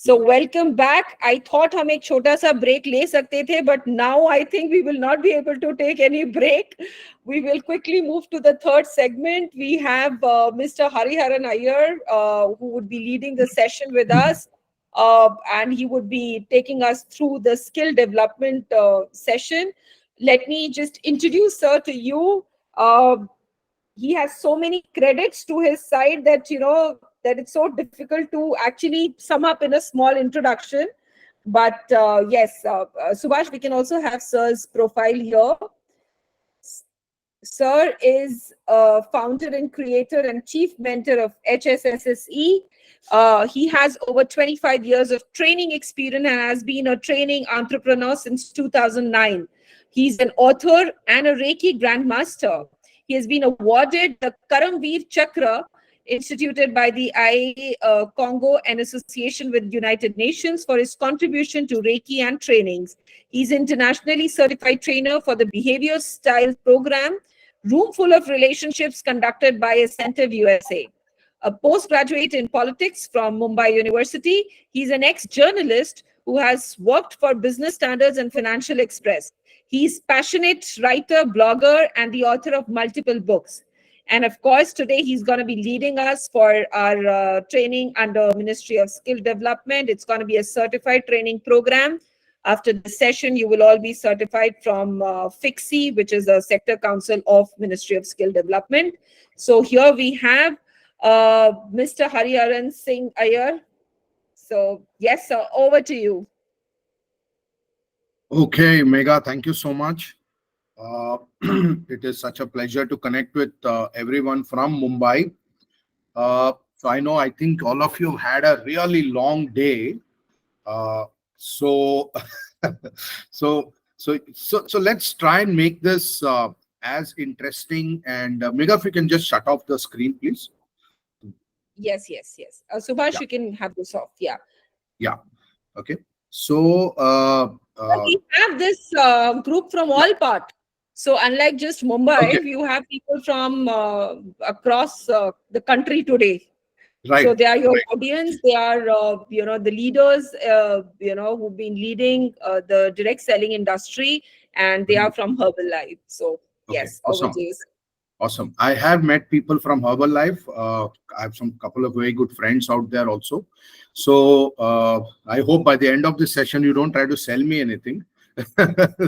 So welcome back. I thought हम एक छोटा सा break ले सकते थे, but now I think we will not be able to take any break. We will quickly move to the third segment. We have Mr. Hariharan Iyer, who would be leading the session with us, and he would be taking us through the skill development session. Let me just introduce sir to you. He has so many credits to his side that that it's so difficult to actually sum up in a small introduction. But yes, Subhash, we can also have sir's profile here. Sir is a founder and creator and chief mentor of HSSSE. He has over 25 years of training experience and has been a training entrepreneur since 2009. He's an author and a Reiki Grandmaster. He has been awarded the Karamveer Chakra, instituted by the IA Congo and association with United Nations, for his contribution to Reiki and trainings. He's internationally certified trainer for the Behavior Style Program, Room Full of Relationships, conducted by Ascentive USA. A postgraduate in politics from Mumbai University, he's an ex-journalist who has worked for Business Standards and Financial Express. He's passionate writer, blogger, and the author of multiple books. And of course, today he's going to be leading us for our training under Ministry of Skill Development. It's going to be a certified training program. After the session, you will all be certified from FIXI, which is the Sector Council of Ministry of Skill Development. So here we have Mr. Hariharan Singh Iyer. So yes, sir, over to you. Okay, Megha, thank you so much. It is such a pleasure to connect with everyone from Mumbai. So I think all of you had a really long day. So let's try and make this as interesting. And Megha, if you can just shut off the screen, please. Yes. Subhash, Yeah. you can have this off. Yeah. Yeah. Okay. So we have this group from all part. So unlike just Mumbai, okay. you have people from across the country today. Right. So they are your audience. They are the leaders who've been leading the direct selling industry, and they are from Herbalife. So yes, awesome. Over to you. Awesome. I have met people from Herbalife. I have some couple of very good friends out there also. So I hope by the end of this session, you don't try to sell me anything.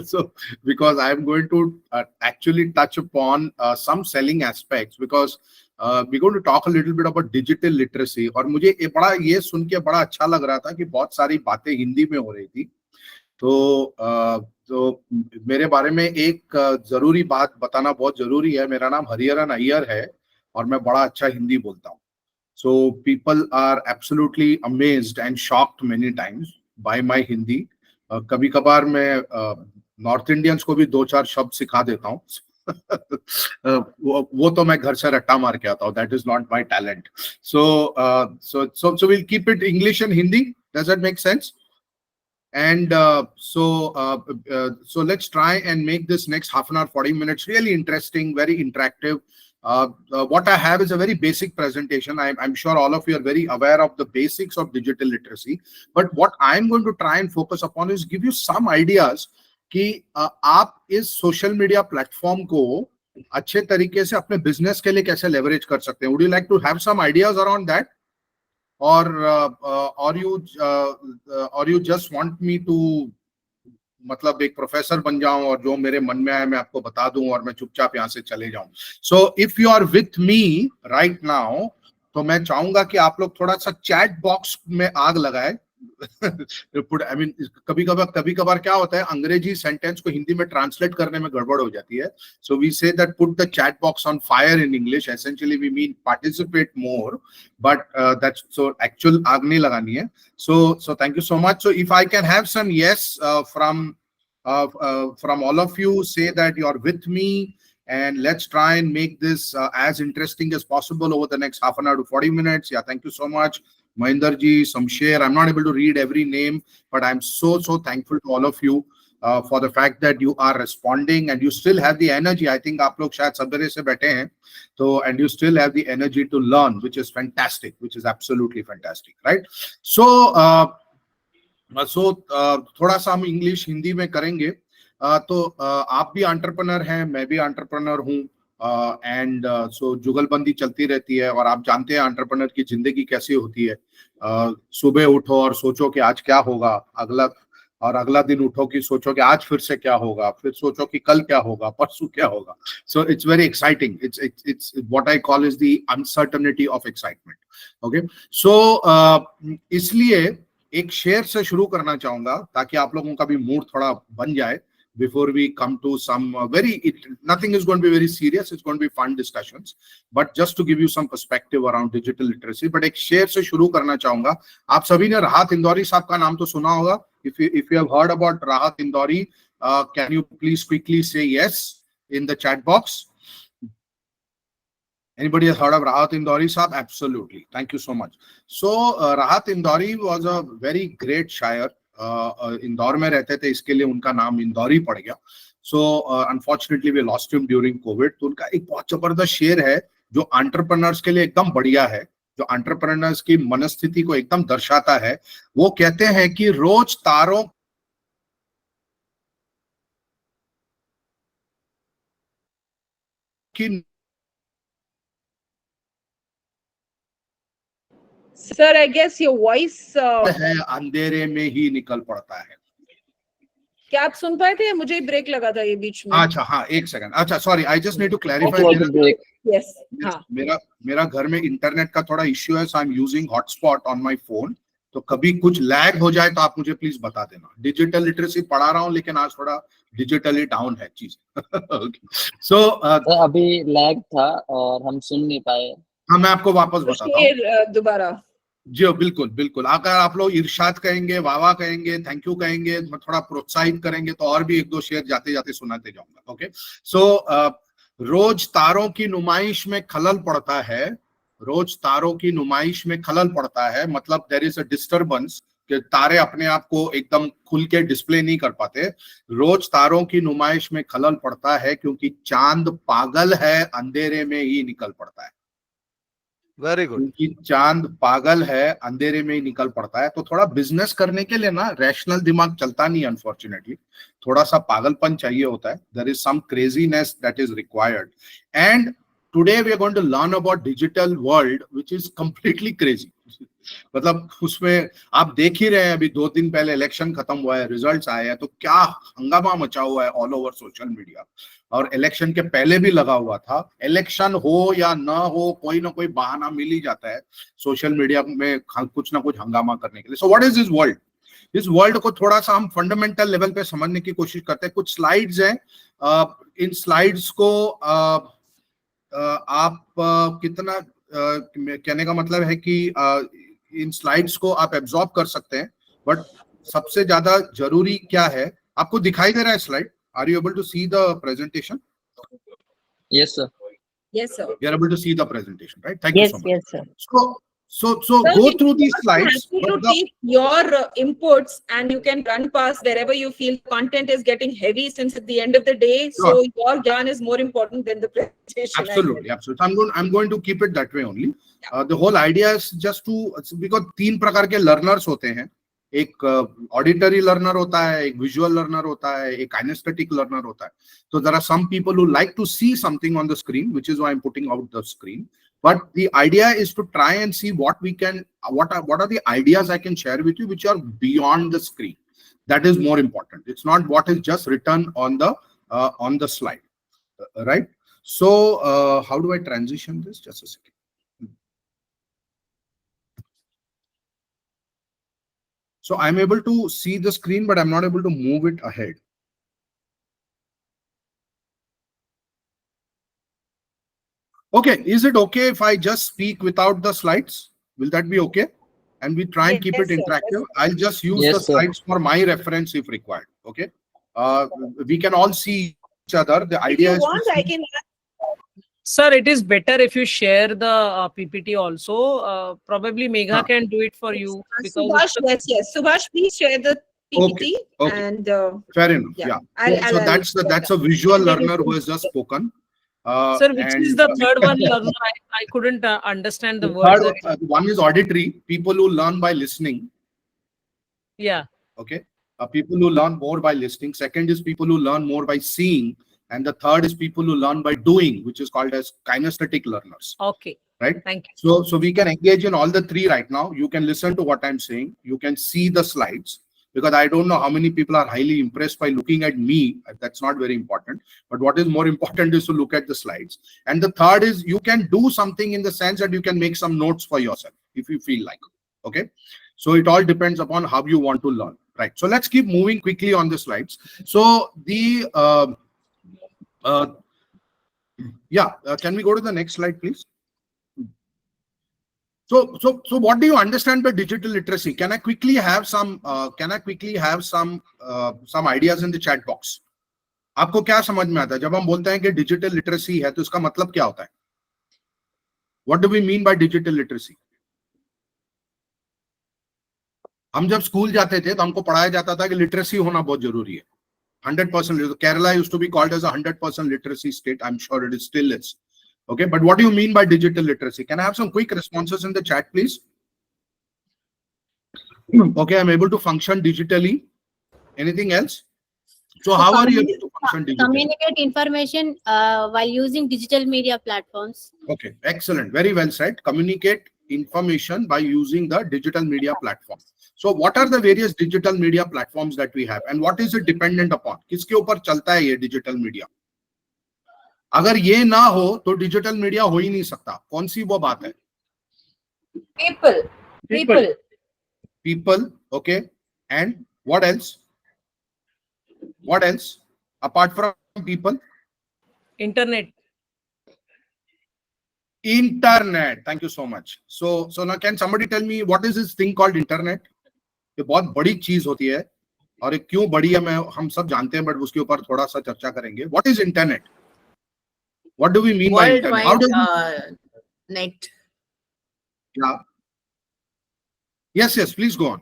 So because I'm going to actually touch upon some selling aspects, because we're going to talk a little bit about digital literacy. और मुझे ये सुन के बड़ा अच्छा लग रहा था कि बहुत सारी बातें हिंदी में हो रही थी. तो मेरे बारे में एक जरूरी बात बताना बहुत जरूरी है. मेरा नाम हरिहरन अय्यर है और मैं बड़ा अच्छा हिंदी बोलता हूँ. So people are absolutely amazed and shocked many times by my Hindi. कभी कभार मैं नॉर्थ इंडियंस को भी 2-4 शब्द सिखा देता हूँ. वो तो मैं घर से रट्टा मार के आता हूँ. That is not my talent. So we'll keep it English and Hindi. Does that make sense? And so let's try and make this next half an hour, 40 minutes really interesting, very interactive. What I have is a very basic presentation. I'm sure all of you are very aware of the basics of digital literacy. But what I'm going to try and focus upon is give you some ideas कि आप इस social media platform को अच्छे तरीके से अपने business के लिए कैसे लेवरेज कर सकते हैं. Would you like to have some ideas around that? Or you just want me to मतलब एक प्रोफेसर बन जाऊं और जो मेरे मन में आए मैं आपको बता दूं और मैं चुपचाप यहाँ से चले जाऊं. So if you are with me right now, तो मैं चाहूंगा कि आप लोग थोड़ा सा चैट बॉक्स में आग लगाए. I mean, कभी कभार क्या होता है, अंग्रेजी सेंटेंस को हिंदी में ट्रांसलेट करने में गड़बड़ हो जाती है. So we say that put the chat box on fire in English. Essentially we mean participate more, but that's so actual आग नहीं लगानी है. So thank you so much. So if I can have some yes from all of you, say that you are with me, and let's try and make this as interesting as possible over the next half an hour to 40 minutes. Yeah, thank you so much. Mahinder ji, Samsher, I'm not able to read every name, but I'm so thankful to all of you for the fact that you are responding and you still have the energy. I think आप लोग शायद सबेरे से बैठे हैं, so and you still have the energy to learn, which is fantastic, which is absolutely fantastic, right? So थोड़ा सा हम इंग्लिश हिंदी में करेंगे। आप भी एंटरप्रेन्योर हैं, मैं भी एंटरप्रेन्योर हूँ, एंड सो जुगलबंदी चलती रहती है, और आप जानते हैं एंटरप्रेन्योर की जिंदगी कैसी होती है। सुबह उठो और सोचो कि आज क्या होगा, अगला दिन उठो कि सोचो कि आज फिर से क्या होगा, फिर सोचो कि कल क्या होगा, परसों क्या होगा। So it's very exciting, it's what I call is the uncertainty of excitement. Okay, so इसलिए एक शेयर से शुरू करना चाहूंगा ताकि आप लोगों का भी मूड थोड़ा बन जाए before we come to some nothing is going to be very serious, it's going to be fun discussions, but just to give you some perspective around digital literacy। but एक शेयर से शुरू करना चाहूंगा। आप सभी ने राहत इंदौरी साहब का नाम तो सुना होगा। if you have heard about Rahat Indori, can you please quickly say yes in the chat box? Anybody has heard of Rahat Indori Sahab? Absolutely. Thank you so much. So Rahat Indori was a very great शायर। इंदौर में रहते थे, इसके लिए उनका नाम इंदौरी पड़ गया। So unfortunately we lost him during COVID. तो उनका एक बहुत जबरदस्त शेर है जो एंटरप्रेन्योर्स के लिए एकदम बढ़िया है, जो एंटरप्रेन्योर्स की मनस्थिति को एकदम दर्शाता है। वो कहते हैं कि रोज तारों की Sir, I guess your voice है अंधेरे में ही निकल पड़ता है। क्या आप सुन पाए थे? मुझे ब्रेक लगा था ये बीच में। अच्छा, हाँ, एक सेकंड। अच्छा, sorry, I just need to clarify. Yes, हाँ, मेरा घर में इंटरनेट का थोड़ा इश्यू है, so I am using hotspot on my phone. तो कभी कुछ लैग हो जाए तो आप मुझे प्लीज बता देना। डिजिटल लिटरेसी पढ़ा रहा हूँ, लेकिन आज थोड़ा डिजिटली डाउन है चीज। सो अभी लैग था और हम सुन नहीं पाए। हाँ, मैं आपको वापस बताता हूँ दोबारा। जी बिल्कुल बिल्कुल। अगर आप लोग इरशाद कहेंगे, वाह कहेंगे, थैंक यू कहेंगे, थोड़ा प्रोत्साहित करेंगे तो और भी एक दो शेर जाते जाते सुनाते जाऊंगा। ओके, सो रोज तारों की नुमाइश में खलल पड़ता है, रोज तारों की नुमाइश में खलल पड़ता है, मतलब देयर इज अ डिस्टरबेंस कि तारे अपने आप को एकदम खुल के डिस्प्ले नहीं कर पाते। रोज तारों की नुमाइश में खलल पड़ता है क्योंकि चांद पागल है, अंधेरे में ही निकल पड़ता है। Very good. क्योंकि चांद पागल है, अंधेरे में ही निकल पड़ता है। तो थोड़ा बिजनेस करने के लिए ना रैशनल दिमाग चलता नहीं, अनफॉर्चुनेटली थोड़ा सा पागलपन चाहिए होता है। There is some craziness that is required, and today we are going to learn about digital world which is completely crazy. मतलब उसमें आप देख ही रहे हैं, अभी 2 दिन पहले इलेक्शन खत्म हुआ है, रिजल्ट्स आए हैं, तो क्या हंगामा मचा हुआ है ऑल ओवर सोशल मीडिया। और इलेक्शन के पहले भी लगा हुआ था। इलेक्शन हो या ना हो, कोई ना कोई बहाना मिल ही जाता है सोशल मीडिया में कुछ ना कुछ हंगामा करने के लिए। So what is this world? इस वर्ल्ड को थोड़ा सा हम फंडामेंटल लेवल पे समझने की कोशिश करते हैं। कुछ स्लाइड्स हैं, इन स्लाइड्स को आप कितना कहने का मतलब है कि इन स्लाइड्स को आप एब्जॉर्ब कर सकते हैं, बट सबसे ज्यादा जरूरी क्या है, आपको दिखाई दे रहा है slide? Are you able to see the presentation? Yes, sir. Yes, sir. You are able to see the presentation, right? Thank you so much. Yes, sir. So go through these slides. You take your inputs and you can run past wherever you feel content is getting heavy, since at the end of the day, so your gyan is more important than the presentation. Absolutely, absolutely. I'm going to keep it that way only. The whole idea is just to, because 3 प्रकार के learners होते हैं। एक auditory learner होता है, एक visual learner होता है, एक काइनेस्थेटिक लर्नर होता है। तो there are some people who like to see something on the screen, which is why I am putting out the screen, but the idea is to try and see what are the ideas I can share with you which are beyond the screen. That is more important. It's not what is just written on the slide, right? So how do I transition this? Just a second. So I'm able to see the screen, but I'm not able to move it ahead. Okay, is it okay if I just speak without the slides? Will that be okay? And we try and keep it interactive. I'll just use the slides for my reference if required. Okay. We can all see each other. The idea is. If you want, I can. Sir, it is better if you share the PPT also. Probably Megha can do it for you. Subhash, yes. Subhash, please share the PPT. Okay. And fair enough. Yeah. So that's a visual learner who has just spoken. Sir, which is the third one learner? I couldn't understand the words. One is auditory, people who learn by listening. Yeah. Okay, people who learn more by listening. Second is people who learn more by seeing, and the third is people who learn by doing, which is called as kinesthetic learners. Okay. Right? Thank you. So we can engage in all the three right now. You can listen to what I'm saying. You can see the slides, because I don't know how many people are highly impressed by looking at me. That's not very important. But what is more important is to look at the slides. And the third is you can do something in the sense that you can make some notes for yourself if you feel like. Okay. So it all depends upon how you want to learn. Right. So let's keep moving quickly on the slides. So the can we go to the next slide, please? So what do you understand by digital literacy? Can I quickly have some some ideas in the chat box? आपको क्या समझ में आता है जब हम बोलते हैं कि डिजिटल लिटरेसी है, तो इसका मतलब क्या होता है? What do we mean by digital literacy? हम जब स्कूल जाते थे तो हमको पढ़ाया जाता था कि लिटरेसी होना बहुत जरूरी है. 100%. Kerala used to be called as a 100% literacy state. I'm sure it is still is. Okay, but what do you mean by digital literacy? Can I have some quick responses in the chat, please? Okay, I'm able to function digitally. Anything else? So how are you able to function digitally? Communicate information while using digital media platforms. Okay, excellent. Very well said. Communicate information by using the digital media platform. So what are the various digital media platforms that we have, and what is it dependent upon? किसके ऊपर चलता है ये digital media? अगर ये ना हो तो डिजिटल मीडिया हो ही नहीं सकता. कौन सी वो बात है? People. Okay. And what else? What else apart from people? Internet. Thank you so much. So now can somebody tell me what is this thing called internet? ये बहुत बड़ी चीज होती है, और ये क्यों बड़ी है हम सब जानते हैं, बट उसके ऊपर थोड़ा सा चर्चा करेंगे. What is internet? What do we mean by internet? How do we... net. Yeah. Yes, please go on.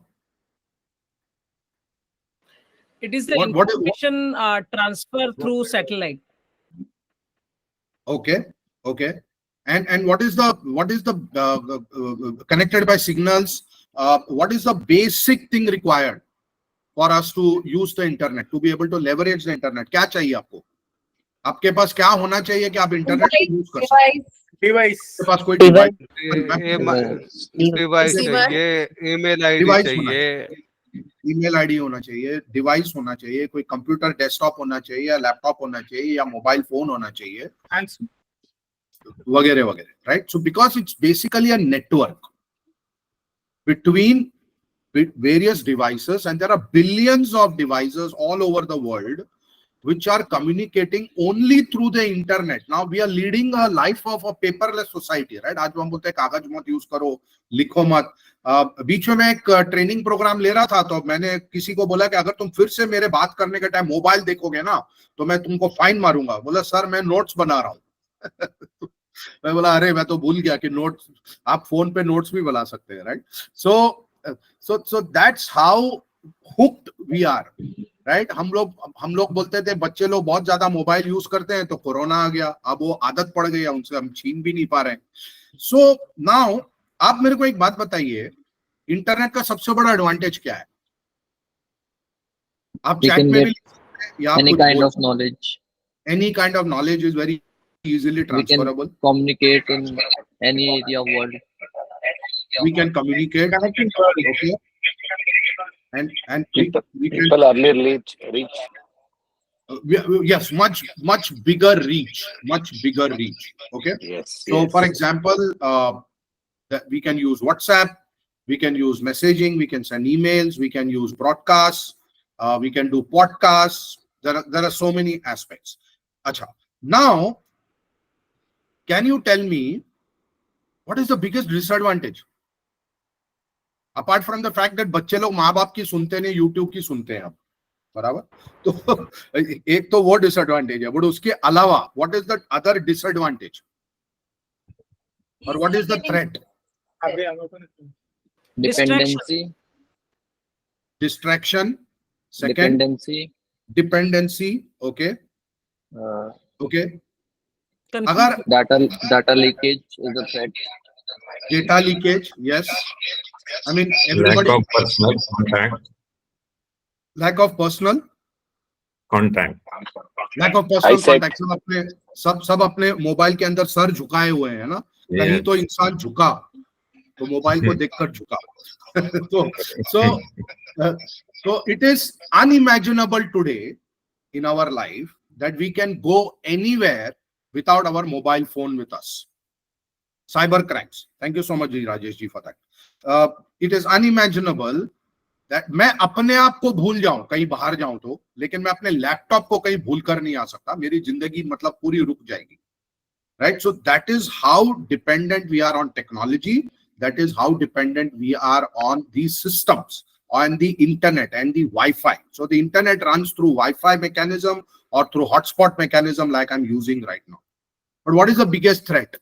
It is the What is- information transfer through satellite. Okay. And what is the connected by signals? What is the basic thing required for us to use the internet, to be able to leverage the internet? क्या चाहिए आपको? आपके पास क्या होना चाहिए कि आप internet को यूज कर सकें? डिवाइस. आपके पास कोई डिवाइस चाहिए, ईमेल आईडी डिवाइस चाहिए, ईमेल आईडी होना चाहिए, डिवाइस होना चाहिए, कोई कंप्यूटर डेस्कटॉप होना चाहिए, या लैपटॉप होना चाहिए, या मोबाइल फोन होना चाहिए, वगैरह वगैरह. Right. So because it's basically a network between various devices, and there are billions of devices all over the world which are communicating only through the internet. Now we are leading a life of a paperless society, right? आज हम बोलते हैं कागज मत use करो, लिखो मत. बीच में मैं एक ट्रेनिंग प्रोग्राम ले रहा था, तो मैंने किसी को बोला कि अगर तुम फिर से मेरे बात करने के टाइम मोबाइल देखोगे ना, तो मैं तुमको फाइन मारूंगा. बोला सर मैं नोट्स बना रहा हूँ. मैं बोला अरे मैं तो भूल गया कि नोट्स, आप फोन पे नोट्स भी बना सकते हैं. Right. So that's how hooked we are. Right. हम लोग बोलते थे बच्चे लोग बहुत ज्यादा मोबाइल यूज करते हैं, तो कोरोना आ गया, अब वो आदत पड़ गई है, उनसे हम छीन भी नहीं पा रहे हैं. सो नाउ आप मेरे को एक बात बताइए, इंटरनेट का सबसे बड़ा एडवांटेज क्या है? आप चैट में भी लिख सकते हैं, या any kind of knowledge. Any kind of knowledge is very easily transferable. We can communicate in any area of world. We can communicate. Okay. And we can, People earlier reach. yes, much bigger reach. Okay. Yes. So for example, that we can use WhatsApp, we can use messaging, we can send emails, we can use broadcasts, we can do podcasts. There are so many aspects. Acha. Now, can you tell me what is the biggest disadvantage? Apart from the fact that बच्चे लोग माँ बाप की सुनते नहीं, YouTube की सुनते हैं अब, बराबर? तो एक तो वो डिसएडवांटेज है, बट उसके अलावा what is the other disadvantage? Or what is the threat? Distraction. Second, dependency. Okay. Okay. अगर data leakage is a threat. Data leakage, yes. I mean, everybody. Lack of personal contact. lack of personal contact. contact. सब अपने mobile के अंदर sir झुकाए हुए हैं ना, कहीं तो इंसान झुका तो मोबाइल को देखकर झुका. So it is unimaginable today in our life that we can go anywhere without our mobile phone with us. Cyber crimes. Thank you so much, Rajesh ji, for that. It is unimaginable that मैं अपने आप को भूल जाऊं कहीं बाहर जाऊं तो, लेकिन मैं अपने लैपटॉप को कहीं भूल कर नहीं आ सकता. मेरी जिंदगी मतलब पूरी रुक जाएगी. Right? So that is how dependent we are on technology. That is how dependent we are on these systems, on the internet and the Wi-Fi. So the internet runs through Wi-Fi mechanism or through hotspot mechanism like I'm using right now. But what is the biggest threat?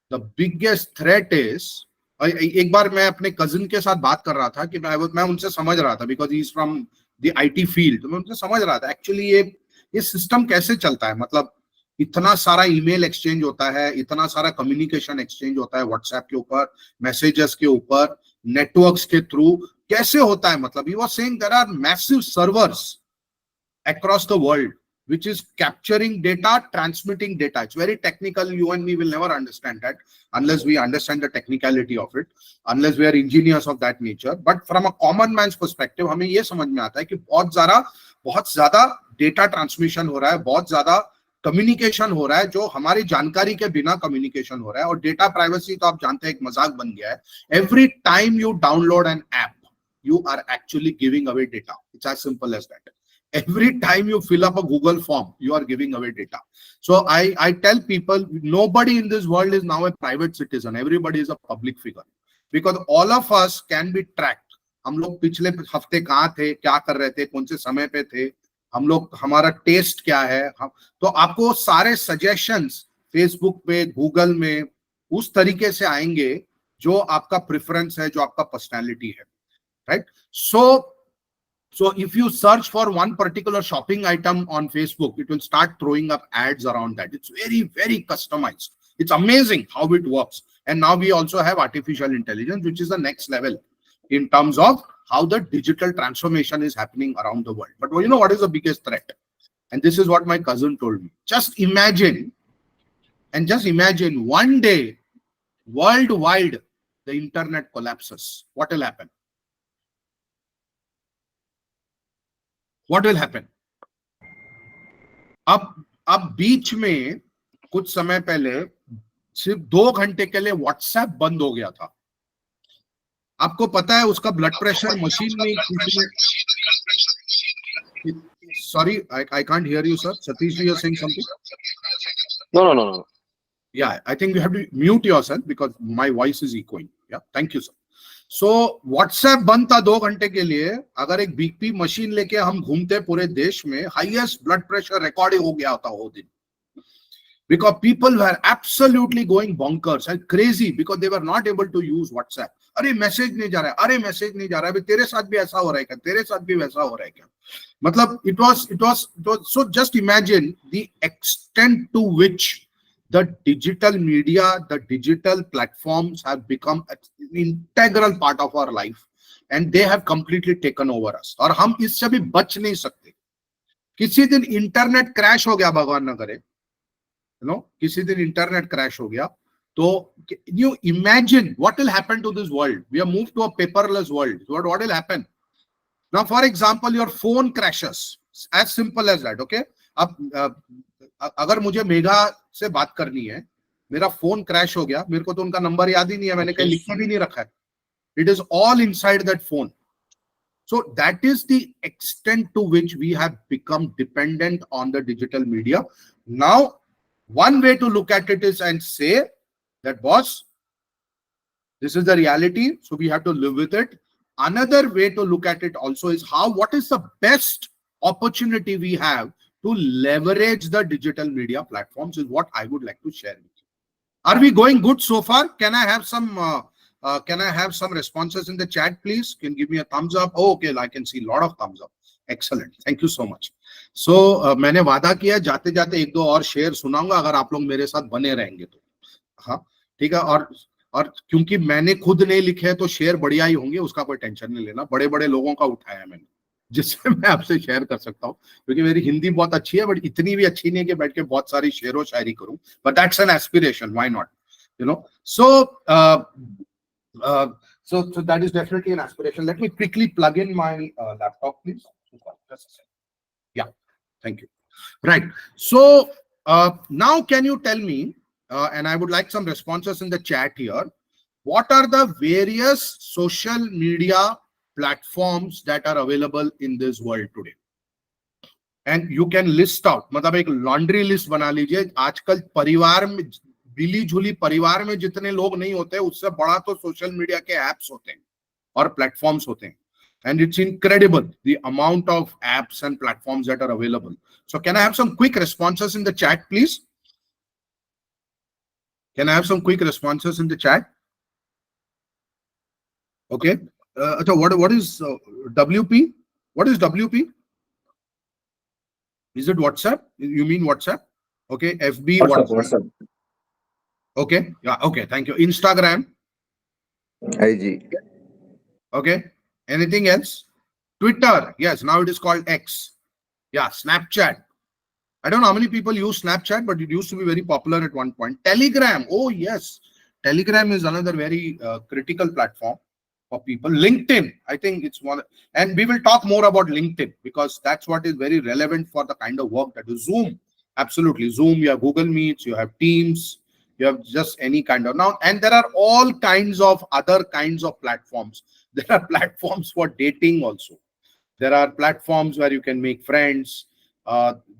The biggest threat is, एक बार मैं अपने cousin के साथ बात कर रहा था कि मैं उनसे समझ रहा था, because he is from the IT field. तो मैं उनसे समझ रहा था एक्चुअली ये सिस्टम कैसे चलता है. मतलब इतना सारा ईमेल एक्सचेंज होता है, इतना सारा कम्युनिकेशन एक्सचेंज होता है व्हाट्सएप के ऊपर, मैसेजेस के ऊपर, नेटवर्क्स के थ्रू, कैसे होता है. मतलब he was saying there are massive servers across the world which is capturing data, transmitting data. It's very technical. You and me will never understand that unless we understand the technicality of it, unless we are engineers of that nature. But from a common man's perspective, हमें ये समझ में आता है कि बहुत ज्यादा data transmission हो रहा है, बहुत ज्यादा कम्युनिकेशन हो रहा है, जो हमारी जानकारी के बिना कम्युनिकेशन हो रहा है. और डेटा प्राइवेसी तो आप जानते हैं एक मजाक बन गया है. Every time you download an app, you are actually giving away data. It's as simple as that. Every time you fill up a Google form, you are giving away data. So I tell people, nobody in this world is now a private citizen. Everybody is a public figure, because all of us can be tracked. हम लोग पिछले हफ्ते कहाँ थे, क्या कर रहे थे, कौन से समय पे थे, हम लोग, हमारा टेस्ट क्या है. तो आपको सारे सजेशंस फेसबुक पे, गूगल में उस तरीके से आएंगे जो आपका प्रेफरेंस है, जो आपका पर्सनालिटी है. Right? So if you search for one particular shopping item on Facebook, it will start throwing up ads around that. It's very, very customized. It's amazing how it works. And now we also have artificial intelligence, which is the next level in terms of how the digital transformation is happening around the world. But you know what is the biggest threat? And this is what my cousin told me. Just imagine one day, worldwide, the internet collapses. What will happen? What will happen? अब बीच में कुछ समय पहले सिर्फ 2 घंटे के लिए WhatsApp बंद हो गया था. आपको पता है उसका ब्लड प्रेशर मशीन में. Sorry, I can't hear you, sir. Satish, you are saying something? No. Yeah, I think you have to mute yourself because my voice is echoing. Yeah, thank you, sir. So WhatsApp बंद था 2 घंटे के लिए. अगर एक BP machine लेके हम घूमते पूरे देश में, हाईएस्ट ब्लड प्रेशर रिकॉर्ड हो गया होता वो दिन, because people were absolutely going bonkers and crazy because they were not able to use WhatsApp. अरे मैसेज नहीं जा रहा है, अरे मैसेज नहीं जा रहा है, तेरे साथ भी ऐसा हो रहा है क्या, तेरे साथ भी वैसा हो रहा है क्या. मतलब it was so just imagine the extent to which the digital media, the digital platforms have become an integral part of our life, and they have completely taken over us. और हम इससे भी बच नहीं सकते. किसी दिन इंटरनेट क्रैश हो गया, भगवान न करे, किसी दिन इंटरनेट क्रैश हो गया, तो you imagine what will happen to this world. We have moved to a paperless world. So what will happen? Now, for example, your phone crashes. As simple as that. Okay. अब अगर मुझे मेघा से बात करनी है, मेरा फोन क्रैश हो गया, मेरे को तो उनका नंबर याद ही नहीं है, मैंने कहीं लिख के भी नहीं रखा है. It is all inside that phone. So that is the extent to which we have become dependent on the digital media. Now, one way to look at it is and say that, boss, this is the reality, so we have to live with it. Another way to look at it also is what is the best opportunity we have to leverage the digital media platforms, is what I would like to share with you. Are we going good so far? Can I have some responses in the chat, please? Can you give me a thumbs up? Oh, okay, I can see a lot of thumbs up. Excellent. Thank you so much. So मैंने वादा किया जाते जाते 1-2 और share सुनाऊंगा अगर आप लोग मेरे साथ बने रहेंगे तो. हाँ, ठीक है. और क्योंकि मैंने खुद नहीं लिखे तो शेयर बढ़िया ही होंगे, उसका कोई टेंशन नहीं लेना. बड़े बड़े लोगों का उठाया मैंने. जिससे मैं आपसे शेयर कर सकता हूँ, क्योंकि मेरी हिंदी बहुत अच्छी है बट इतनी भी अच्छी नहीं है कि बैठ के बहुत सारी शेरो शायरी करूं, but that's an aspiration, why not, you know. So that is definitely an aspiration. Let me quickly plug in my laptop, please. Just a second. Yeah, thank you. Right. So now can you tell me, and I would like some responses in the chat here, what are the various social media platforms that are available in this world today? And you can list out, मतलब एक laundry list बना लीजिए. आजकल परिवार में मिली जुली परिवार में जितने लोग नहीं होते उससे बड़ा तो सोशल मीडिया के एप्स होते हैं और प्लेटफॉर्म्स होते हैं. And it's incredible the amount of apps and platforms that are available. So can I have some quick responses in the chat, please? Can I have some quick responses in the chat? Okay. So what is WP? What is WP? Is it WhatsApp? You mean WhatsApp? Okay. FB. WhatsApp. Okay. Yeah. Okay. Thank you. Instagram. IG. Okay. Anything else? Twitter. Yes. Now it is called X. Yeah. Snapchat. I don't know how many people use Snapchat, but it used to be very popular at one point. Telegram. Oh, yes. Telegram is another very critical platform for people. LinkedIn. I think it's one. And we will talk more about LinkedIn because that's what is very relevant for the kind of work that is. Zoom. Absolutely. Zoom. You have Google Meets. You have Teams. You have just any kind of now. And there are all kinds of other kinds of platforms. There are platforms for dating also. There are platforms where you can make friends.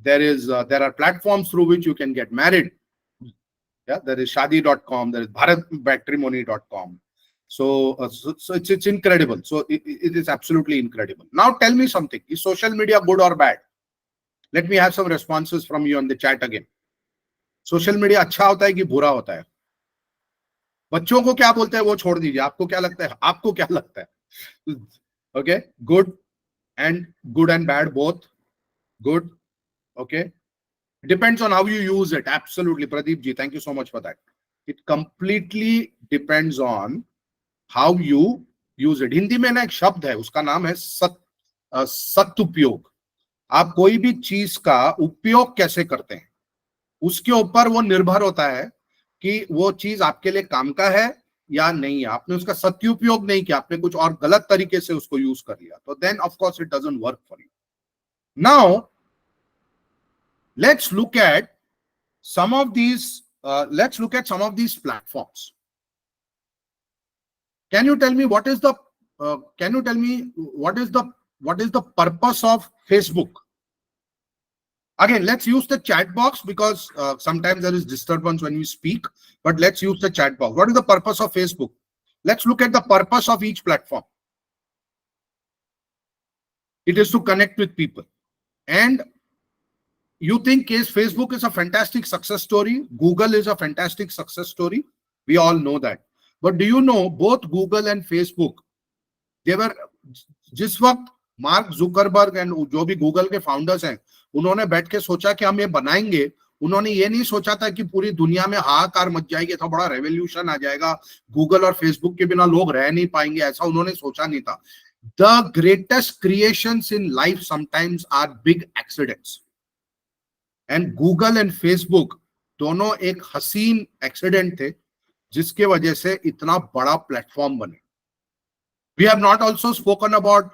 There are platforms through which you can get married. Yeah, there is Shadi.com. There is BharatMatrimony.com. So it's incredible. So it is absolutely incredible. Now tell me something. Is social media good or bad? Let me have some responses from you on the chat again. Social media अच्छा होता है कि बुरा होता है? बच्चों को क्या बोलते हैं वो छोड़ दीजिए. आपको क्या लगता है? आपको क्या लगता है? Okay, good and bad both. Good. Okay. Depends on how you use it. Absolutely. Pradeep ji, thank you so much for that. It completely depends on how you use it. Hindi में ना एक शब्द है, उसका नाम है सदुपयोग. आप कोई भी चीज का उपयोग कैसे करते हैं उसके ऊपर वो निर्भर होता है कि वो चीज आपके लिए काम का है या नहीं है. आपने उसका सदुपयोग नहीं किया, आपने कुछ और गलत तरीके से उसको यूज कर लिया, तो then of course it doesn't work for you. Now let's look at some of these platforms. Can you tell me what is the purpose of Facebook? Again, let's use the chat box because sometimes there is disturbance when we speak, but let's use the chat box. What is the purpose of Facebook? Let's look at the purpose of each platform. It is to connect with people. And you think Facebook is a fantastic success story? Google is a fantastic success story. We all know that. But do you know both Google and Facebook, they were, जिस वक्त mark Zuckerberg and जो भी Google के founders हैं उन्होंने बैठ के सोचा कि हम ये बनाएंगे, उन्होंने ये नहीं सोचा था कि पूरी दुनिया में हाहाकार मच जाएगी, था बड़ा रेवोल्यूशन आ जाएगा, गूगल और फेसबुक के बिना लोग रह नहीं पाएंगे, ऐसा उन्होंने सोचा नहीं था. The greatest creations in life sometimes are big accidents. And Google and Facebook दोनों एक हसीन एक्सीडेंट थे जिसके वजह से इतना बड़ा प्लेटफॉर्म बने. We have not also spoken about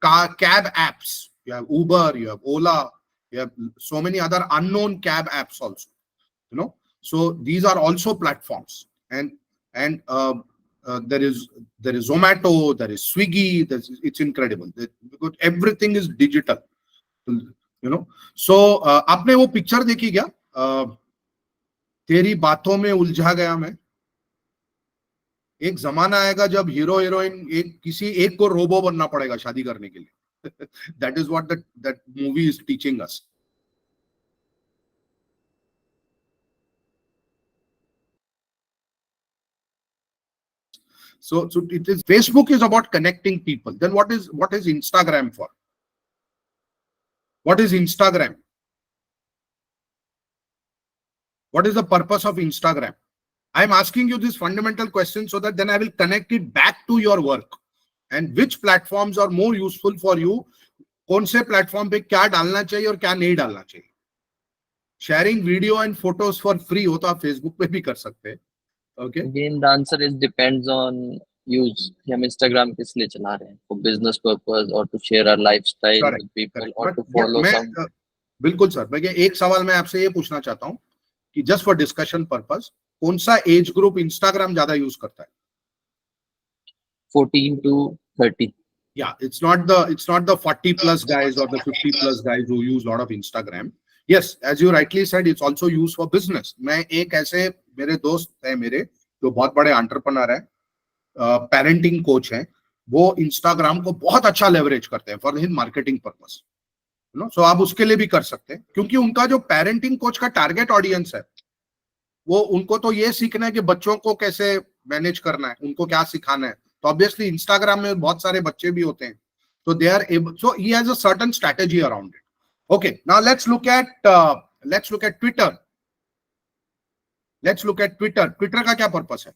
cab apps. You have Uber, you have Ola, you have so many other unknown cab apps also. You know, so these are also platforms. And there is Zomato, there is Swiggy. It's incredible. Because everything is digital. You know, so आपने वो picture देखी क्या? तेरी बातों में उलझा गया मैं. एक जमाना आएगा जब हीरो हीरोइन किसी एक को रोबो बनना पड़ेगा शादी करने के लिए. That is what that movie is teaching us. So it is, Facebook is about connecting people. Then what is Instagram for? What is Instagram? What is the purpose of Instagram? I'm asking you this fundamental question so that then I will connect it back to your work. and which platforms are more useful for you. कौन से platform पे क्या डालना चाहिए और क्या नहीं डालना चाहिए. Sharing video and photos for free हो तो आप फेसबुक पे भी कर सकते हैं. Okay, Again, the answer is depends on use. कि हम Instagram किस लिए चला रहे हैं? For business purpose or to share our lifestyle Correct, with people correct. or But to follow मैं some. बिल्कुल सर, मैं एक सवाल मैं आपसे ये पूछना चाहता हूँ कि जस्ट फॉर डिस्कशन पर्पस, कौन सा एज ग्रुप इंस्टाग्राम ज्यादा यूज करता है? 14 to 30. Yeah, it's not the 40 plus guys or the 50 plus guys who use a lot of Instagram. Yes, as you rightly said, it's also used for business. मैं एक ऐसे मेरे दोस्त है मेरे जो बहुत बड़े एंटरप्रेन्योर है, पेरेंटिंग कोच है, वो इंस्टाग्राम को बहुत अच्छा लेवरेज करते हैं फॉर हिज मार्केटिंग पर्पस. सो आप उसके लिए भी कर सकते हैं, क्योंकि उनका जो पेरेंटिंग कोच का टारगेट ऑडियंस है, वो उनको तो ये सीखना है कि बच्चों को कैसे मैनेज करना है, उनको क्या सिखाना है. तो ऑब्वियसली इंस्टाग्राम में बहुत सारे बच्चे भी होते हैं, तो they are able, so he has a certain strategy around it. Okay, now let's look at Twitter. Twitter का क्या पर्पस है?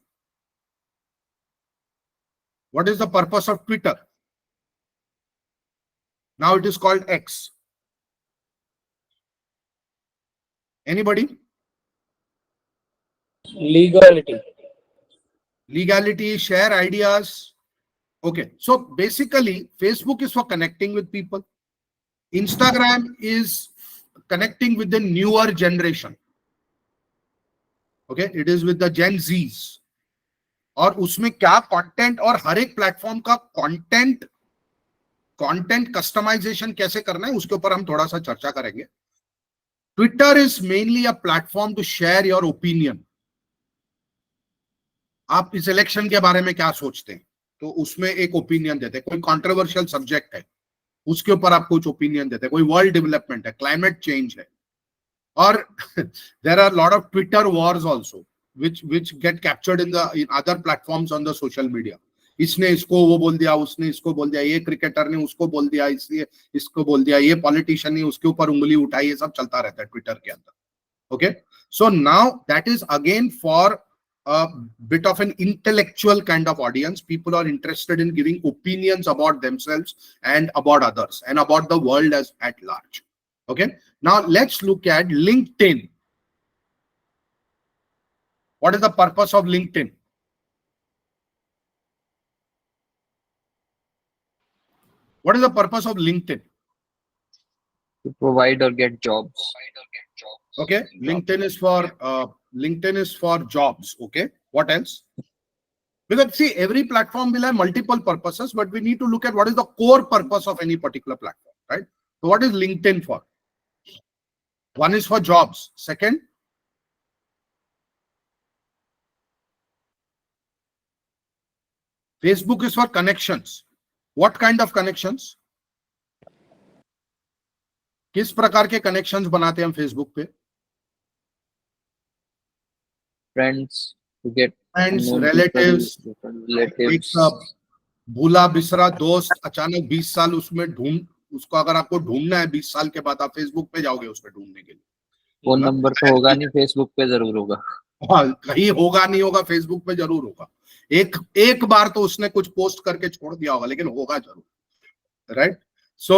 What is the purpose of Twitter? Now it is called X. Anybody? Legality, share ideas. Okay, so basically Facebook is for connecting with people. Instagram is connecting with the newer generation. Okay, it is with the Gen Zs. और उसमें क्या content और हर एक platform का content customization कैसे करना है उसके ऊपर हम थोड़ा सा चर्चा करेंगे. Twitter is mainly a platform to share your opinion. आप इस इलेक्शन के बारे में क्या सोचते हैं, तो उसमें एक ओपिनियन देते हैं. कोई कंट्रोवर्शियल सब्जेक्ट है, उसके ऊपर आप कुछ ओपिनियन देते हैं. कोई वर्ल्ड डेवलपमेंट है, क्लाइमेट चेंज है, और there are lot of Twitter wars also which get captured in other platforms on the social media. इसने इसको वो बोल दिया, उसने इसको बोल दिया, ये क्रिकेटर ने उसको बोल दिया, इसलिए इसको बोल दिया, ये पॉलिटिशियन ने उसके ऊपर उंगली उठाई, ये सब चलता रहता है ट्विटर के अंदर. Okay, so now that is again for a bit of an intellectual kind of audience. People are interested in giving opinions about themselves and about others and about the world as at large. Okay, now let's look at LinkedIn. What is the purpose of LinkedIn? What is the purpose of LinkedIn? To provide or get jobs. Okay, LinkedIn is for jobs. Okay, what else? Because see, every platform will have multiple purposes, but we need to look at what is the core purpose of any particular platform, right? So what is LinkedIn for? One is for jobs. Second, Facebook is for connections. What kind of connections? किस प्रकार के connections बनाते हैं हम Facebook पे? Friends, to get Friends, unknown relatives. people, relatives. एक भूला बिसरा दोस्त अचानक 20 साल उसमें उसको अगर आपको ढूंढना है 20 साल के बाद, आप फेसबुक पे जाओगे उसमें ढूंढने के लिए. फोन नंबर तो होगा नहीं, फेसबुक पे जरूर होगा. हाँ, कहीं होगा नहीं होगा, फेसबुक पे जरूर होगा. एक बार तो उसने कुछ पोस्ट करके छोड़ दिया होगा, लेकिन होगा जरूर, राइट? सो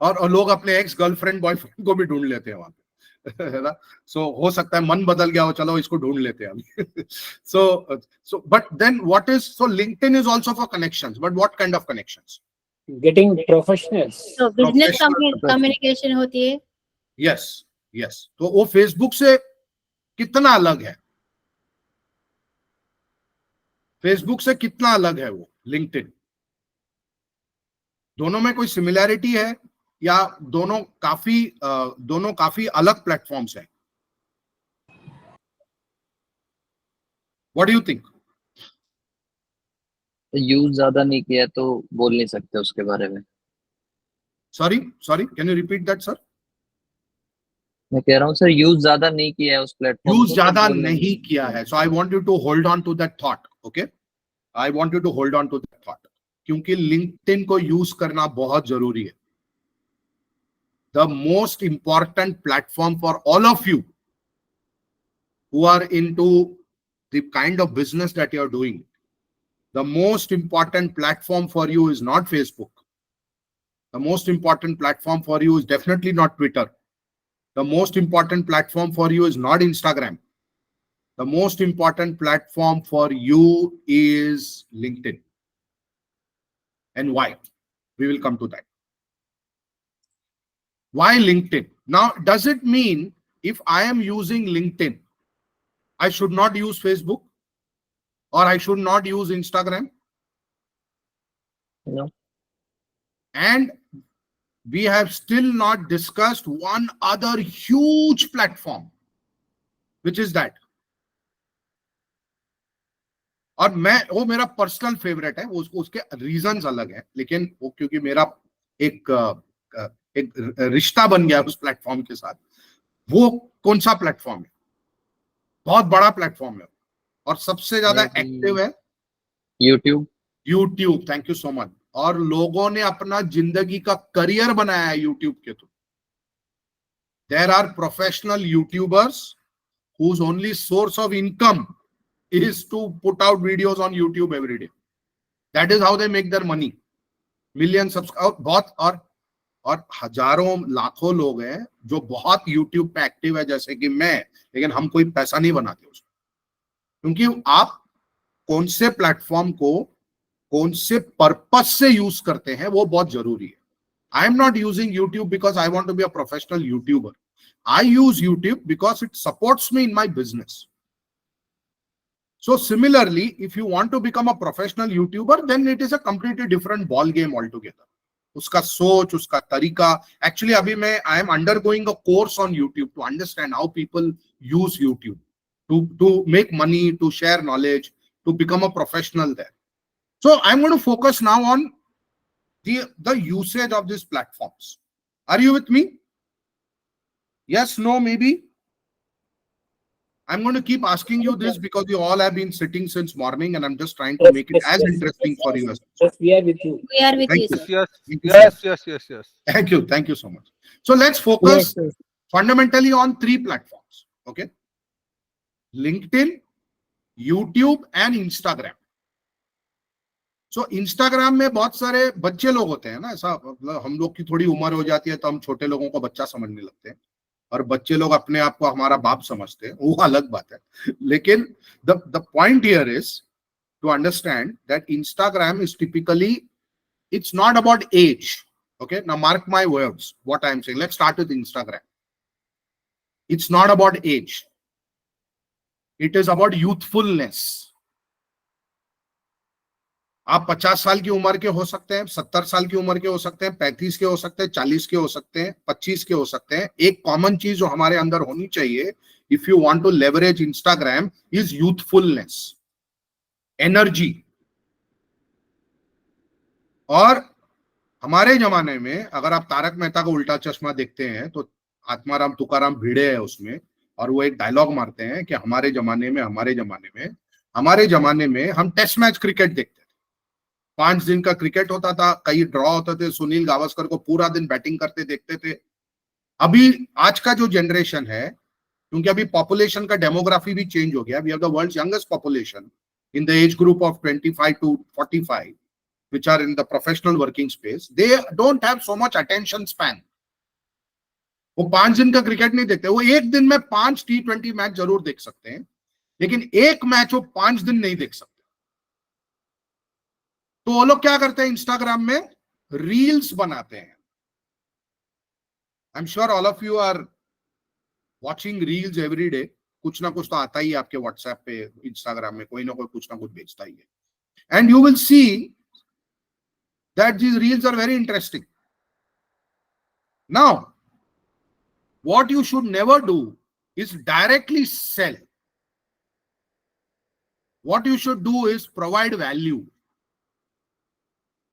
और लोग अपने एक्स गर्लफ्रेंड बॉयफ्रेंड को भी ढूंढ लेते हैं वहां पे, है ना? सो हो सकता है मन बदल गया हो, चलो इसको ढूंढ लेते हैं अभी. So but then what is, so LinkedIn is also for connections, but what kind of connections? Getting professionals. तो बिजनेस Professional कम्युनिकेशन होती है. यस. तो वो फेसबुक से कितना अलग है? फेसबुक से कितना अलग है वो लिंक्डइन? दोनों में कोई सिमिलैरिटी है या दोनों काफी अलग प्लेटफॉर्म्स हैं? What do you think? Use ज्यादा नहीं किया तो बोल नहीं सकते उसके बारे में. Sorry, can you repeat that sir? मैं कह रहा हूँ सर, यूज ज्यादा नहीं किया है उस प्लेटफॉर्म यूज ज्यादा नहीं किया है. So I want you to hold on to that thought. Okay, I want you to hold on to that thought, क्योंकि लिंक्डइन को यूज करना बहुत जरूरी है. The most important platform for all of you who are into the kind of business that you are doing, the most important platform for you is not Facebook. The most important platform for you is definitely not Twitter. The most important platform for you is not Instagram. The most important platform for you is LinkedIn. And why? We will come to that. Why LinkedIn? Now, does it mean if I am using LinkedIn, I should not use Facebook or I should not use Instagram? No. And we have still not discussed one other huge platform, which is that. और वो मेरा personal favourite है, उसके reasons अलग है, लेकिन वो क्योंकि मेरा एक रिश्ता बन गया उस प्लेटफॉर्म के साथ. वो कौन सा प्लेटफॉर्म है? बहुत बड़ा प्लेटफॉर्म है और सबसे ज्यादा एक्टिव है YouTube. Thank you so much. और लोगों ने अपना जिंदगी का करियर बनाया है यूट्यूब के through. There are professional YouTubers whose only source of income is to put out videos on YouTube every day. That is how they make their money. Millions subscribers, बहुत और हजारों लाखों लोग हैं जो बहुत YouTube पे एक्टिव है, जैसे कि मैं, लेकिन हम कोई पैसा नहीं बनाते उसमें. क्योंकि आप कौन से प्लेटफॉर्म को कौन से पर्पस से यूज करते हैं वो बहुत जरूरी है. I am not using YouTube because I want to be a professional YouTuber. I use YouTube because it supports me in my business. So similarly, if you want to become a professional YouTuber, then it is a completely different ball game altogether. उसका सोच, उसका तरीका. Actually, अभी मैं I am undergoing a course on YouTube to understand how people use YouTube to make money, to share knowledge, to become a professional there. So I'm going to focus now on the usage of these platforms. Are you with me? Yes, no, maybe? I'm going to keep asking you this because you all have been sitting since morning and I'm just trying to make it as interesting for you as possible. Yes, we are with you. We are with Thank you, you. sir. Yes. Thank you so much. So let's focus fundamentally on 3 platforms. Okay. LinkedIn, YouTube and Instagram. So Instagram में बहुत सारे बच्चे लोग होते हैं ना, ऐसा मतलब हम लोग की थोड़ी उम्र हो जाती है तो हम छोटे लोगों को बच्चा समझने लगते हैं और बच्चे लोग अपने आप को हमारा बाप समझते हैं, वो अलग बात है. लेकिन the point here is to understand that Instagram is typically, it's not about age. Okay, now mark my words what I am saying. Let's start with Instagram. It's not about age. It is about youthfulness. आप 50 साल की उम्र के हो सकते हैं, 70 साल की उम्र के हो सकते हैं, 35 के हो सकते हैं, 40 के हो सकते हैं, 25 के हो सकते हैं. एक कॉमन चीज जो हमारे अंदर होनी चाहिए, if you want to leverage Instagram, is youthfulness, energy. और हमारे जमाने में अगर आप तारक मेहता का उल्टा चश्मा देखते हैं तो आत्माराम तुकाराम भिड़े है उसमें, और वो एक डायलॉग मारते हैं कि हमारे जमाने में हम टेस्ट मैच क्रिकेट देखते थे. 5 दिन का क्रिकेट होता था, कई ड्रॉ होते थे, सुनील गावस्कर को पूरा दिन बैटिंग करते देखते थे. अभी आज का जो जनरेशन है, क्योंकि अभी पॉपुलेशन का डेमोग्राफी भी चेंज हो गया, we have the world's youngest population in the age group of 25 to 45 which are in the professional working space. They don't have so much attention span. वो 5 दिन का क्रिकेट नहीं देखते, वो एक दिन में 5 T20 मैच जरूर देख सकते हैं, लेकिन एक मैच वो 5 दिन नहीं देख सकते. तो वो लोग क्या करते हैं, इंस्टाग्राम में रील्स बनाते हैं. I am sure all of you are watching reels every day. कुछ ना कुछ तो आता ही है आपके व्हाट्सएप पे, इंस्टाग्राम में कोई ना कोई कुछ ना कुछ भेजता ही है. And you will see that these reels are very interesting. Now, what you should never do is directly sell. What you should do is provide value.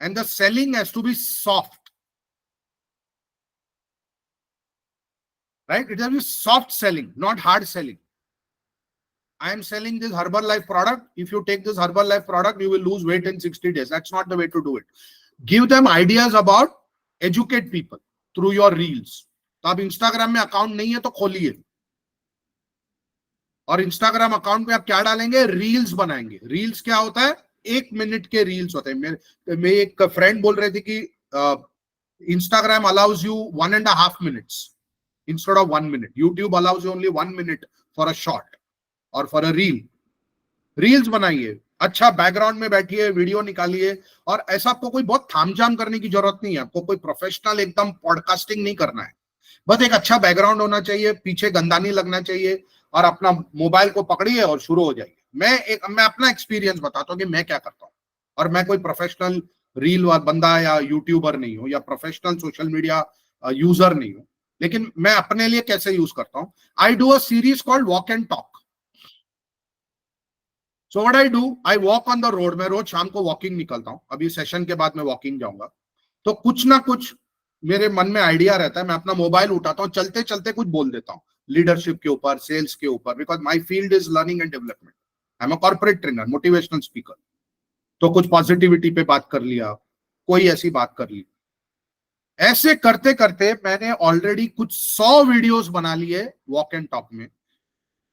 And the selling has to be soft. Right? It has to be soft selling, not hard selling. I am selling this Herbalife product. If you take this Herbalife product, you will lose weight in 60 days. That's not the way to do it. Give them ideas about, educate people through your reels. तो आप Instagram में account नहीं है तो खोलिए, और Instagram account में आप क्या डालेंगे, रील्स बनाएंगे. रील्स क्या होता है, 1 मिनट के रील्स होते हैं। मेरे एक फ्रेंड बोल रहे थे कि Instagram allows you 1.5 minutes instead of 1 minute. YouTube allows you only 1 minute for a short or for a reel. Reels बनाइए, अच्छा बैकग्राउंड में बैठिए, वीडियो निकालिए, और ऐसा आपको कोई बहुत थामझाम करने की जरूरत नहीं है। आपको कोई प्रोफेशनल एकदम पॉडकास्टिंग नहीं करना है, बस एक अच्छा बैकग्राउंड होना चाहिए, पीछे गंदा नहीं लगना चाहिए, और अपना मोबाइल को पकड़िए और शुरू हो जाइए। मैं अपना एक्सपीरियंस बताता हूँ कि मैं क्या करता हूँ, और मैं कोई प्रोफेशनल रील बंदा या यूट्यूबर नहीं हूँ या प्रोफेशनल सोशल मीडिया यूजर नहीं हूँ, लेकिन मैं अपने लिए कैसे यूज करता हूँ। I do a series called walk and talk. So what I do, I walk on the road. मैं रोज शाम को वॉकिंग निकलता हूँ, अभी सेशन के बाद मैं वॉकिंग जाऊंगा, तो कुछ ना कुछ मेरे मन में आइडिया रहता है, मैं अपना मोबाइल उठाता हूँ, चलते चलते कुछ बोल देता हूँ, लीडरशिप के ऊपर, सेल्स के ऊपर, because my field is learning and development. I am a corporate trainer, motivational speaker. तो कुछ पॉजिटिविटी पे बात कर लिया, कोई ऐसी बात कर ली। ऐसे करते करते मैंने ऑलरेडी कुछ 100 वीडियोस बना लिए वॉक एंड टॉक में,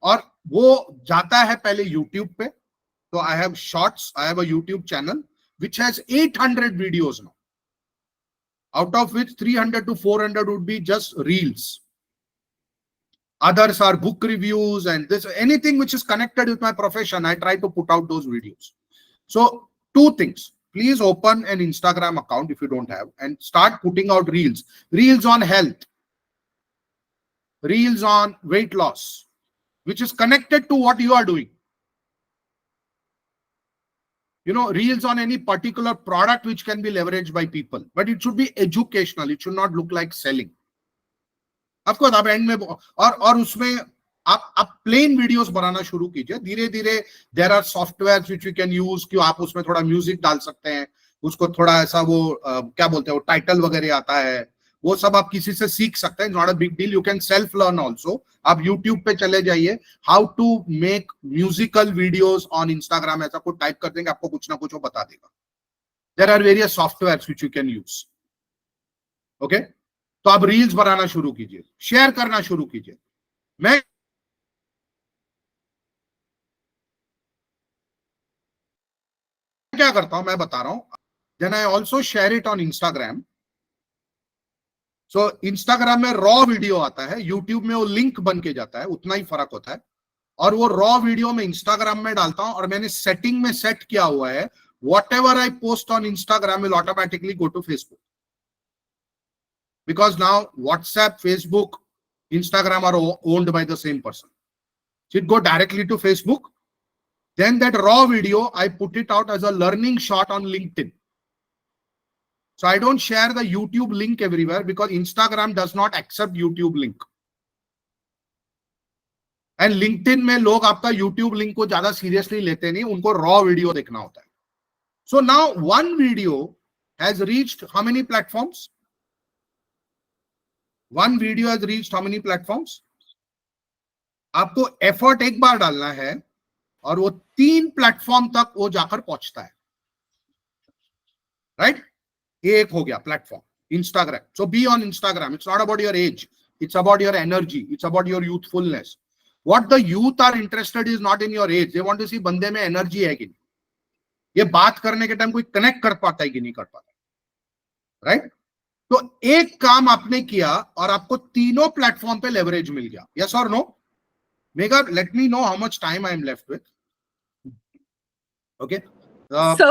और वो जाता है पहले यूट्यूब पे। So I have shorts, I have a YouTube channel which has 800 videos now, out of which 300 to 400 would be just reels. Others are book reviews and this, anything which is connected with my profession, I try to put out those videos. So 2 things, please open an Instagram account if you don't have and start putting out reels. Reels on health, reels on weight loss, which is connected to what you are doing. You know, reels on any particular product which can be leveraged by people, but it should be educational. It should not look like selling. Of course, आप and में और उसमें आप plane videos बनाना शुरू कीजिए धीरे धीरे। There are software which you can use, कि आप उसमें थोड़ा म्यूजिक डाल सकते हैं, उसको थोड़ा ऐसा वो क्या बोलते हैं, वो टाइटल वगैरह आता है, वो सब आप किसी से सीख सकते हैं। Not a big deal, you can self learn also. आप यूट्यूब पे चले जाइए, how to make musical videos on Instagram, ऐसा कुछ टाइप कर देंगे, आपको कुछ ना कुछ वो बता देगा। There are various software which you can use. Okay, तो आप रील्स बनाना शुरू कीजिए, शेयर करना शुरू कीजिए। मैं क्या करता हूं मैं बता रहा हूं। Then I also share it on Instagram. So Instagram में रॉ वीडियो आता है, यूट्यूब में वो लिंक बन के जाता है, उतना ही फर्क होता है। और वो रॉ वीडियो में इंस्टाग्राम में डालता हूं, और मैंने सेटिंग में सेट किया हुआ है, whatever I post on Instagram will automatically go to Facebook, because now WhatsApp, Facebook, Instagram are owned by the same person. So it go directly to Facebook. Then that raw video, I put it out as a learning shot on LinkedIn. So I don't share the YouTube link everywhere because Instagram does not accept YouTube link. And LinkedIn में लोग आपका YouTube link को ज्यादा seriously लेते नहीं, उनको raw video देखना होता है. So now one video has reached how many platforms? One video has reached how many platforms? आपको एफर्ट एक बार डालना है और वो 3 प्लेटफॉर्म तक वो जाकर पहुंचता है, राइट? ये एक हो गया platform, Instagram. So be on Instagram. It's not about your age, it's about your energy, it's about your youthfulness. What the youth are interested is not in your age, they want to see बंदे में energy है कि नहीं, ये बात करने के time कोई कनेक्ट कर पाता है कि नहीं कर पाता, राइट? तो एक काम आपने किया और आपको तीनों प्लेटफॉर्म पे लेवरेज मिल गया. यस और no? Megha, let me know how much time I am left with. Okay. So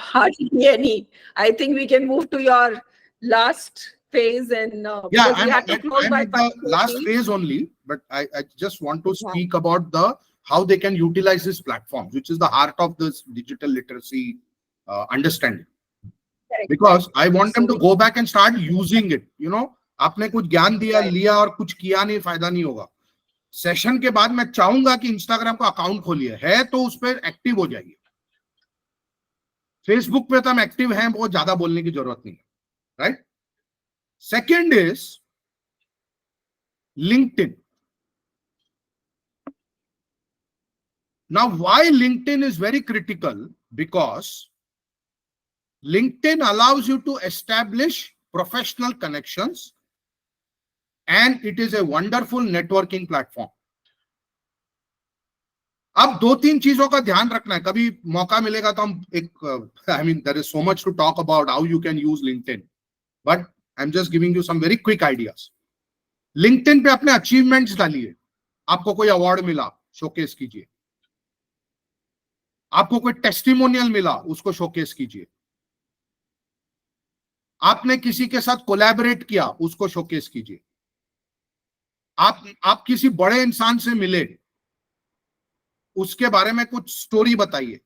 hardly any. I think we can move to your last phase, and yeah, because we have to close by I'm at the last phase only, but I just want to speak about the how they can utilize this platform, which is the heart of this digital literacy understanding. Correct. Because I want them to go back and start using it. You know, आपने कुछ ज्ञान दिया, लिया और कुछ किया नहीं, फायदा नहीं होगा. सेशन के बाद मैं चाहूंगा कि इंस्टाग्राम का अकाउंट खोलिए, है तो उस पर एक्टिव हो जाइए. फेसबुक पे तो हम एक्टिव हैं, बहुत ज्यादा बोलने की जरूरत नहीं है, right? Second is LinkedIn. Now why LinkedIn is very critical? Because LinkedIn allows you to establish professional connections and it is a wonderful networking platform. अब 2-3 चीजों का ध्यान रखना है, कभी मौका मिलेगा तो हम एक I mean there is so much to talk about how you can use LinkedIn, but I am just giving you some very quick ideas. LinkedIn पे अपने अचीवमेंट्स डालिए, आपको कोई अवार्ड मिला शोकेस कीजिए, आपको कोई टेस्टिमोनियल मिला उसको शोकेस कीजिए, आपने किसी के साथ कोलैबोरेट किया उसको शोकेस कीजिए, आप किसी बड़े इंसान से मिले उसके बारे में कुछ स्टोरी बताइए।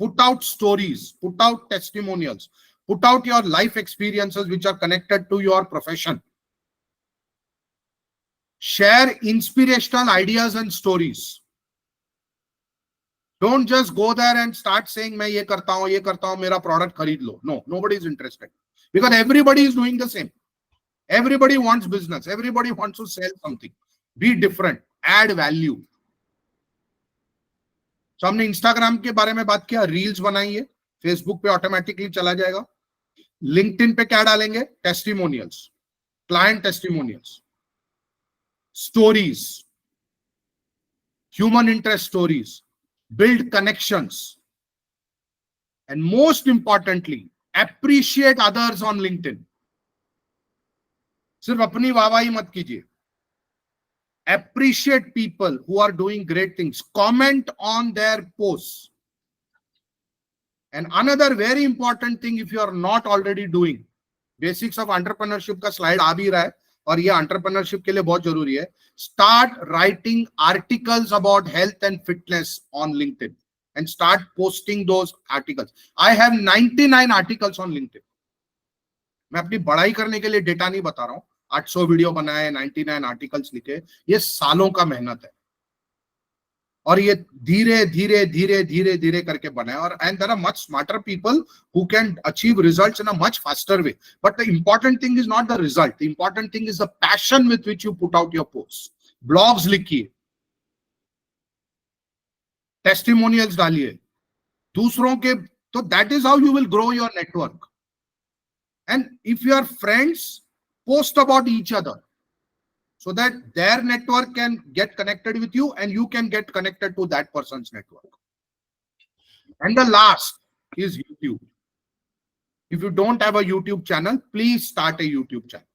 Put out stories, put out testimonials, put out your life experiences which are connected to your profession. Share inspirational ideas and stories. Don't just go there and start saying मैं ये करता हूं, मेरा प्रोडक्ट खरीद लो. No, nobody is interested because everybody is doing the same. Everybody wants business. Everybody wants to sell something. Be different. Add value. तो हमने Instagram के बारे में बात किया, रील्स बनाइए, फेसबुक पे ऑटोमेटिकली चला जाएगा। लिंक्डइन पे क्या डालेंगे? Testimonials, client testimonials, stories, human interest stories, build connections, and most importantly, appreciate others on LinkedIn. सिर्फ अपनी वाहवाही मत कीजिए, appreciate people who are doing great things, comment on their posts. And another very important thing, if you are not already doing, basics of entrepreneurship का slide आ भी रहा है और ये एंटरप्रेन्योरशिप के लिए बहुत जरूरी है। Start writing articles about health and fitness on LinkedIn and start posting those articles. I have 99 articles on LinkedIn. मैं अपनी बड़ाई करने के लिए डेटा नहीं बता रहा हूं। 800 वीडियो बनाए, 99 आर्टिकल्स लिखे, ये सालों का मेहनत है और ये धीरे धीरे धीरे धीरे धीरे करके बनाए। और and there are much smarter people who can achieve results in a much faster way, but the important thing is not the result, the important thing is the passion with which you put out your post. Blogs लिखिए, testimonials डालिए दूसरों के, तो that is how you will grow your network. And if your friends post about each other so that their network can get connected with you and you can get connected to that person's network. And the last is YouTube. If you don't have a YouTube channel, please start a YouTube channel.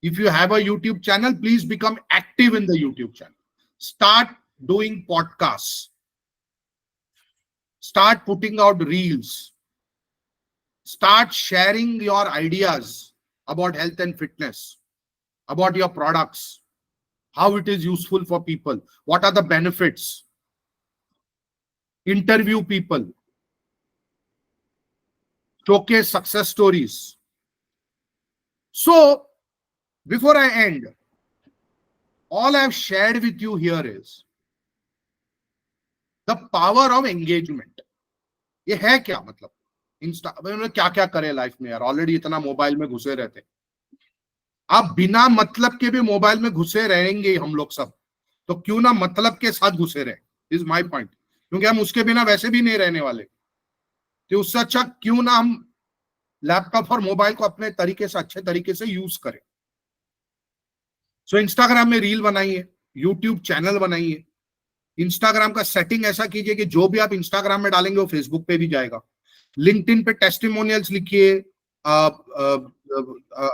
If you have a YouTube channel, please become active in the YouTube channel. Start doing podcasts. Start putting out reels. Start sharing your ideas about health and fitness, about your products, how it is useful for people, what are the benefits. Interview people, showcase success stories. So before I end, all I have shared with you here is the power of engagement. ये है क्या? मतलब Insta में क्या क्या करे life में यार, ऑलरेडी इतना मोबाइल में घुसे रहते हैं। आप बिना मतलब के भी मोबाइल में घुसे रहेंगे हम लोग सब, तो क्यों ना मतलब के साथ घुसे रहे, इज माय पॉइंट। क्योंकि हम उसके बिना वैसे भी नहीं रहने वाले, तो उससे अच्छा क्यों ना हम लैपटॉप और मोबाइल को अपने तरीके से, अच्छे तरीके से यूज करें। सो इंस्टाग्राम में रील बनाइए, यूट्यूब चैनल बनाइए। इंस्टाग्राम का सेटिंग ऐसा कीजिए कि जो भी आप इंस्टाग्राम में डालेंगे वो फेसबुक पे भी जाएगा। लिंक्डइन पे टेस्टिमोनियल्स लिखिए,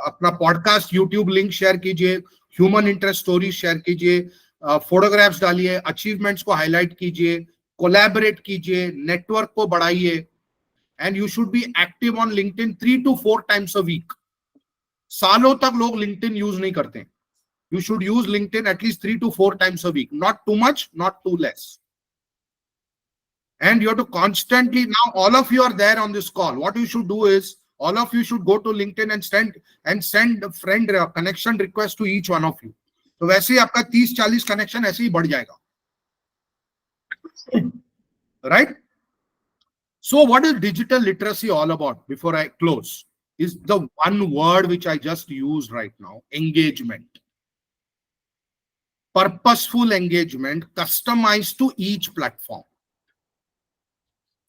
अपना पॉडकास्ट यूट्यूब लिंक शेयर कीजिए, ह्यूमन इंटरेस्ट स्टोरी शेयर कीजिए, फोटोग्राफ्स डालिए, अचीवमेंट्स को हाईलाइट कीजिए, कोलैबोरेट कीजिए, नेटवर्क को बढ़ाइए। And you should be active on LinkedIn 3 to 4 times a week. सालों तक लोग लिंक्डइन यूज नहीं करते। You should use LinkedIn at least 3 to 4 times a week, not too much, not too less. And you have to constantly, now all of you are there on this call. What you should do is, all of you should go to LinkedIn and send a friend connection request to each one of you. तो वैसे ही आपका 30-40 connection ऐसे ही बढ़ जाएगा, right? So what is digital literacy all about? Before I close, is the one word which I just used right now: engagement. Purposeful engagement, customized to each platform.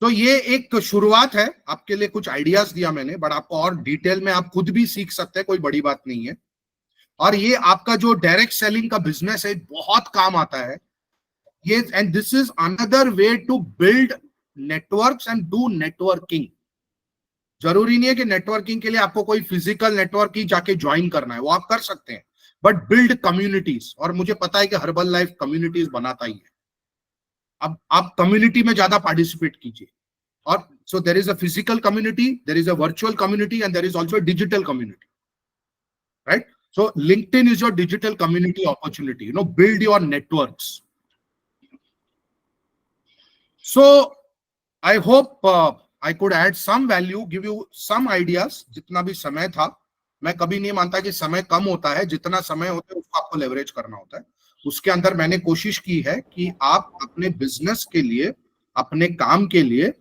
तो ये एक शुरुआत है, आपके लिए कुछ आइडियाज दिया मैंने, बट आपको और डिटेल में आप खुद भी सीख सकते हैं, कोई बड़ी बात नहीं है। और ये आपका जो डायरेक्ट सेलिंग का बिजनेस है बहुत काम आता है। Yes, and this is another way to build networks and do networking. जरूरी नहीं है कि नेटवर्किंग के लिए आपको कोई फिजिकल नेटवर्किंग जाके ज्वाइन करना है, वो आप कर सकते हैं, बट बिल्ड कम्युनिटीज. और मुझे पता है कि हर्बल लाइफ कम्युनिटीज बनाता ही है. अब आप कम्युनिटी में ज्यादा पार्टिसिपेट कीजिए. और so there is a physical community, there is a virtual community and there is also a digital community, right? So LinkedIn is your digital community opportunity. You know, build your networks. So I hope I could add some value, give you some ideas. जितना भी समय था, मैं कभी नहीं मानता कि समय कम होता है. जितना समय होता है उसको आपको लेवरेज करना होता है. उसके अंदर मैंने कोशिश की है कि आप अपने बिजनेस के लिए, अपने काम के लिए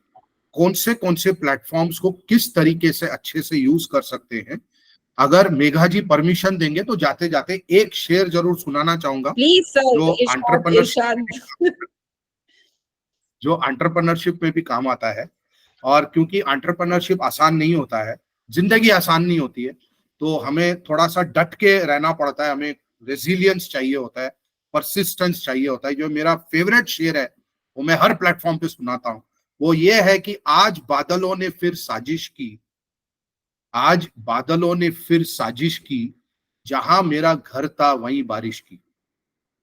कौन से प्लेटफॉर्म्स को किस तरीके से अच्छे से यूज कर सकते हैं. अगर मेघा जी परमिशन देंगे तो जाते जाते एक शेर जरूर सुनाना चाहूंगा. Please, sir. जो Irshad. जो एंटरप्रेन्योरशिप में भी काम आता है. और क्योंकि एंटरप्रेन्योरशिप आसान नहीं होता है, जिंदगी आसान नहीं होती है, तो हमें थोड़ा सा डट के रहना पड़ता है. हमें रेजिलियंस चाहिए होता है, परसिस्टेंस चाहिए होता है. जो मेरा फेवरेट शेर है वो मैं हर प्लेटफॉर्म पे सुनाता हूँ. वो ये है कि आज बादलों ने फिर साजिश की, आज बादलों ने फिर साजिश की, जहां मेरा घर था वहीं बारिश की,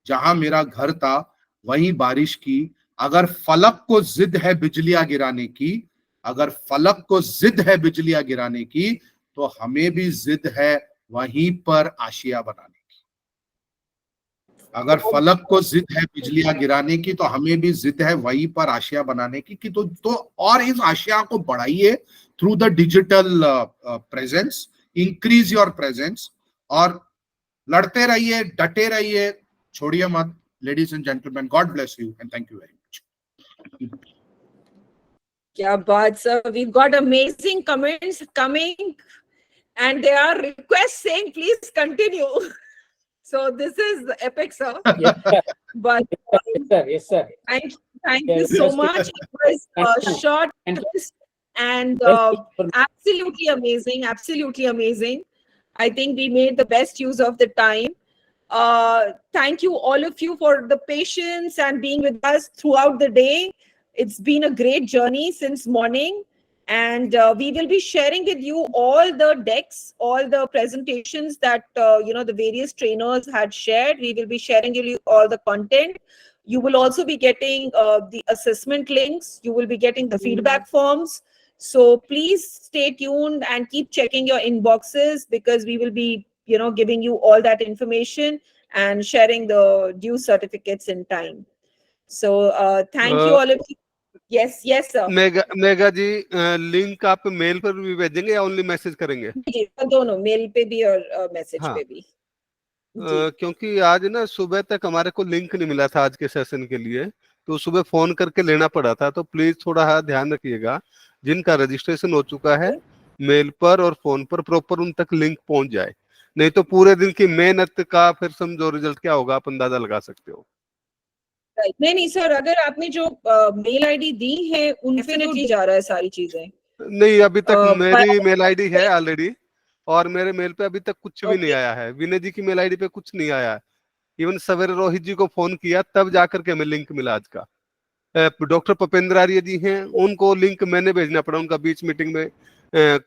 जहां मेरा घर था वहीं बारिश की. अगर फलक को जिद है बिजलियां गिराने की, अगर फलक को जिद है बिजलियां गिराने की, तो हमें भी जिद है वहीं पर आशिया बनाने की. अगर फलक को जिद है बिजलियां गिराने की, तो हमें भी जिद है वहीं पर आशिया बनाने की. कि तो और इस आशिया को बढ़ाइए through the digital presence. Increase your presence और लड़ते रहिए, डटे रहिए, छोड़िए मत. Ladies and gentleman, God bless you and thank you very much. क्या बात, sir. We've got amazing comments coming and there are requests saying please continue. So this is epic, sir. Yes, sir. But Yes, sir. Yes, sir. thank you Yes, so yes, much. It was short And- and Yes, absolutely amazing. Absolutely amazing. I think we made the best use of the time. Thank you all of you for the patience and being with us throughout the day. It's been a great journey since morning, and we will be sharing with you all the decks, all the presentations that the various trainers had shared. We will be sharing you all the content. You will also be getting the assessment links. You will be getting the feedback forms. So please stay tuned and keep checking your inboxes, because we will be giving you all that information and sharing the due certificates in time. So thank you all of you. Yes, sir. मेगा जी, link आप mail पर भी भेजेंगे या only message करेंगे? जी, दोनों, mail पे भी और मैसेज हाँ. पे भी. क्योंकि आज ना सुबह तक हमारे को लिंक नहीं मिला था आज के सेशन के लिए, तो सुबह फोन करके लेना पड़ा था. तो प्लीज थोड़ा ध्यान रखिएगा, जिनका रजिस्ट्रेशन हो चुका है मेल पर और फोन पर प्रॉपर उन तक लिंक पहुंच जाए. नहीं तो पूरे दिन की मेहनत का फिर समझो रिजल्ट क्या होगा, आप अंदाजा लगा सकते हो. नहीं सर, अगर आपने जो मेल आईडी दी है उन पे नहीं जा रहा है सारी चीजें. नहीं, अभी तक मेरी पर- मेल आईडी है ऑलरेडी, और मेरे मेल पे अभी तक कुछ भी नहीं Okay. आया है. विनय जी की मेल आईडी पे कुछ नहीं आया है. इवन सवेरे रोहित जी को फोन किया तब जाकर के हमें लिंक मिला आज का. डॉक्टर पपेंद्र आर्य जी हैं, उनको लिंक मैंने भेजना पड़ा, उनका बीच मीटिंग में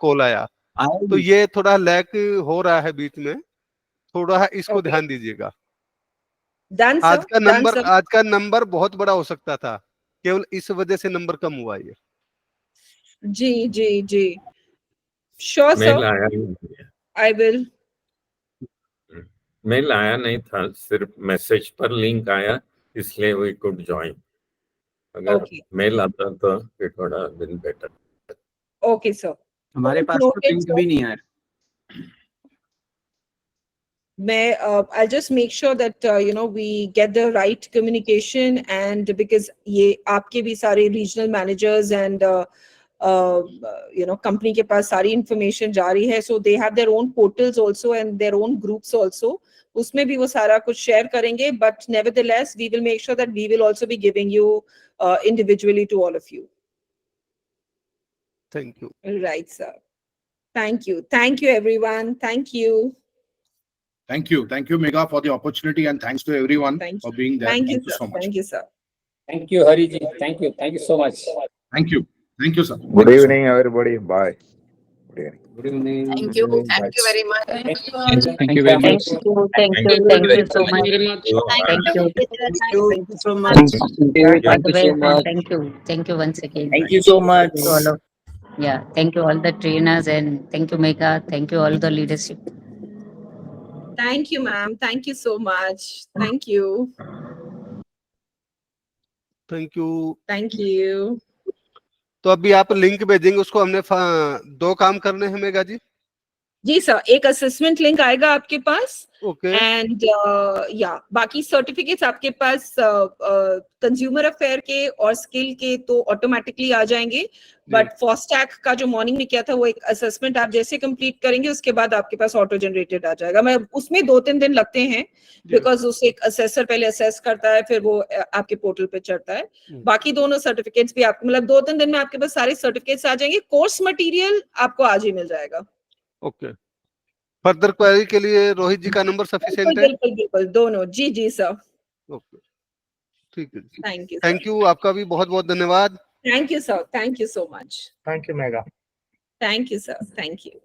कॉल आया. तो ये थोड़ा लैक हो रहा है बीच में, थोड़ा इसको Okay. ध्यान दीजिएगा. Done, sir. आज का नंबर बहुत बड़ा हो सकता था, केवल इस वजह से नंबर कम हुआ ये. जी. Sure, mail sir. आया नहीं, I will. मेल आया नहीं था, सिर्फ मैसेज पर लिंक आया, इसलिए वी कुड ज्वाइन. अगर Okay. मेल आता तो it would have been better. Okay, sir. हमारे पास तो Noted, लिंक sir. भी नहीं है. I'll just make sure that we get the right communication, and because ये आपके भी सारे regional managers and company के पास सारी information जा रही है, so they have their own portals also and their own groups also. उसमें भी वो सारा कुछ share करेंगे, but nevertheless we will make sure that we will also be giving you individually to all of you. Thank you. Right, sir. Thank you everyone. Thank you. Thank you, Megha, for the opportunity, and thanks to everyone Thank for being there. Thank you, so sir. much. Thank you, sir. Thank you, Hari ji. Thank you. Thank you so much. Thank you. Thank you, sir. Good evening, everybody. Bye. Good evening. Good evening. Thank you. Thank you very much. Thank you very much. Thank you so much. Thank you. Thank you so much. All the way, so much. thank you once again. Thank you so much. To all of, yeah, thank you all the trainers and thank you Megha, thank you all the leadership. Thank you, ma'am. Thank you so much. Thank you. Thank you. Thank you. तो अभी आप link भेजेंगे, उसको हमने 2 काम करने हैं mega जी। जी sir, एक असेसमेंट लिंक आएगा आपके पास ओके। एंड या बाकी सर्टिफिकेट्स आपके पास कंज्यूमर अफेयर के और स्किल के तो ऑटोमेटिकली आ जाएंगे, बट फॉस्टैग का जो मॉर्निंग में किया था वो एक असेसमेंट आप जैसे कंप्लीट करेंगे उसके बाद आपके पास ऑटो जनरेटेड आ जाएगा। मैं उसमें 2-3 दिन लगते हैं बिकॉज उसे एक असेसर पहले असेस करता है, फिर वो आपके पोर्टल पे चढ़ता है। बाकी दोनों सर्टिफिकेट्स भी आपको मतलब 2-3 दिन में आपके पास सारे सर्टिफिकेट्स आ जाएंगे। कोर्स मटेरियल आपको आज ही मिल जाएगा। ओके। फर्दर क्वेरी के लिए रोहित जी का नंबर सफिशिएंट है? बिल्कुल बिल्कुल दोनों। जी जी सर। ओके, ठीक है। Thank you. थैंक यू, आपका भी बहुत बहुत धन्यवाद। Thank you sir. Thank you so much. Thank you, Megha. Thank you sir. Thank you.